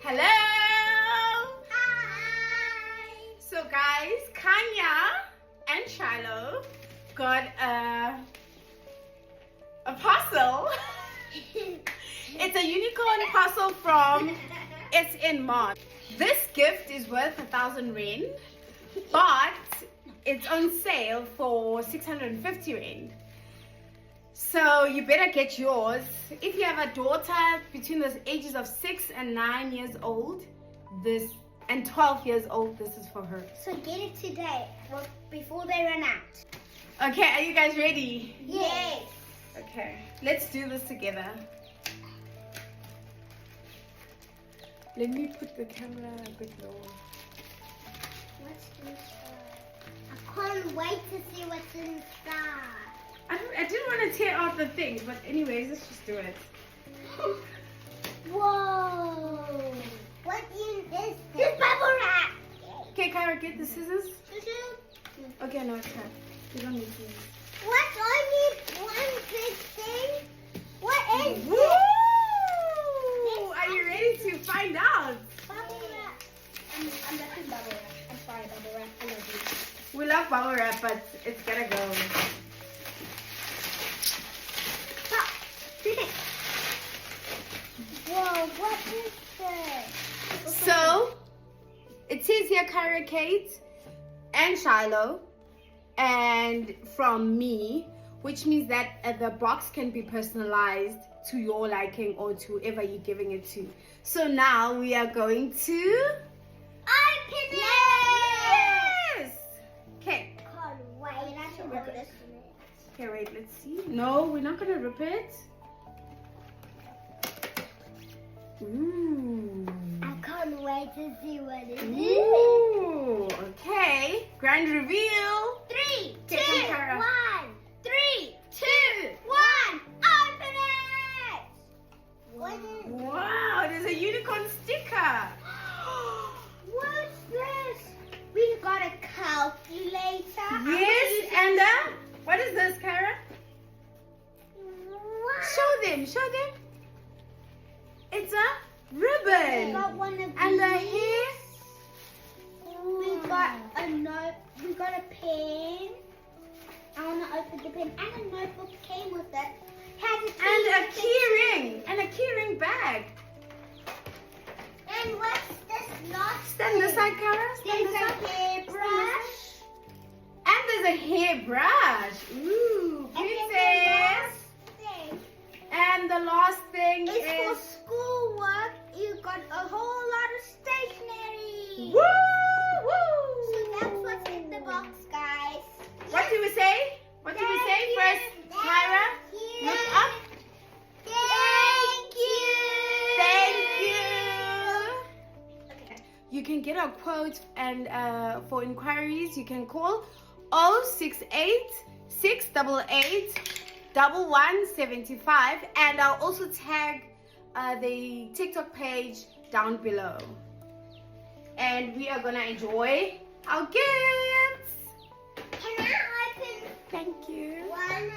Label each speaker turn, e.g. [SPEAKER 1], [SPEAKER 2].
[SPEAKER 1] Hello!
[SPEAKER 2] Hi!
[SPEAKER 1] So guys, Kanya and Shiloh got a parcel. It's a unicorn parcel from It's in March. This gift is worth 1,000 rand, but it's on sale for 650 rand. So you better get yours. If you have a daughter between the ages of 6 and 9 years old, and 12 years old, this is for her.
[SPEAKER 2] So get it today, before they run out.
[SPEAKER 1] Okay, are you guys ready?
[SPEAKER 2] Yes.
[SPEAKER 1] Okay, let's do this together. Let me put the camera a bit lower.
[SPEAKER 2] What's inside? I can't wait to see what's inside.
[SPEAKER 1] I didn't want to tear off the thing, but anyways, let's just do it.
[SPEAKER 2] Whoa! What is this? This bubble wrap!
[SPEAKER 1] Okay, Kyra, get the scissors. Okay, no, it's not. You don't need scissors.
[SPEAKER 2] What? I need one big thing. What is
[SPEAKER 1] Woo!
[SPEAKER 2] this?
[SPEAKER 1] Are you ready to find out?
[SPEAKER 2] Bubble wrap. I'm liking bubble wrap. I'm sorry, bubble wrap. I love you.
[SPEAKER 1] We love bubble wrap, but it's gotta go.
[SPEAKER 2] Whoa, what is this?
[SPEAKER 1] So, it says here Kyra Kate and Shiloh, and from me, which means that the box can be personalized to your liking or to whoever you're giving it to. So now we are going to
[SPEAKER 2] open it!
[SPEAKER 1] Yes! Okay.
[SPEAKER 2] Can't wait to open it.
[SPEAKER 1] Okay, wait, let's see. No, we're not gonna rip it. Ooh.
[SPEAKER 2] I can't wait to see what it is.
[SPEAKER 1] Ooh. Okay. Grand reveal.
[SPEAKER 2] 3, 2,
[SPEAKER 1] Okay, come, Kyra.
[SPEAKER 2] 1. 3, 2, 1. Open it! What is it?
[SPEAKER 1] Wow, there's a unicorn sticker.
[SPEAKER 2] What's this? We got a calculator.
[SPEAKER 1] Yes, and what is this, Kyra?
[SPEAKER 2] What?
[SPEAKER 1] Show them, show them. It's a
[SPEAKER 2] We
[SPEAKER 1] ribbon.
[SPEAKER 2] got one of these.
[SPEAKER 1] And the hair.
[SPEAKER 2] We got a note. We got a pen. I want to open the pen. And a notebook came with it. Has
[SPEAKER 1] And a key ring. And a key ring bag.
[SPEAKER 2] And what's this last
[SPEAKER 1] Stand this
[SPEAKER 2] thing?
[SPEAKER 1] side, Kyra. Stand
[SPEAKER 2] There's
[SPEAKER 1] this
[SPEAKER 2] a
[SPEAKER 1] side.
[SPEAKER 2] hairbrush.
[SPEAKER 1] And there's a hairbrush. Ooh,
[SPEAKER 2] And then the
[SPEAKER 1] princess.
[SPEAKER 2] last thing
[SPEAKER 1] And the last thing
[SPEAKER 2] is for
[SPEAKER 1] is
[SPEAKER 2] schoolwork. You got a whole lot of stationery.
[SPEAKER 1] woo
[SPEAKER 2] So
[SPEAKER 1] woo.
[SPEAKER 2] that's what's in the box, guys.
[SPEAKER 1] What do we say? What do we say first, Kyra? Look up.
[SPEAKER 2] Thank you.
[SPEAKER 1] Thank you. Okay. You can get a quote, and for inquiries, you can call 068 688 1175, and I'll also tag the TikTok page down below. And we are gonna enjoy our gifts.
[SPEAKER 2] Can I open
[SPEAKER 1] Thank you.
[SPEAKER 2] one?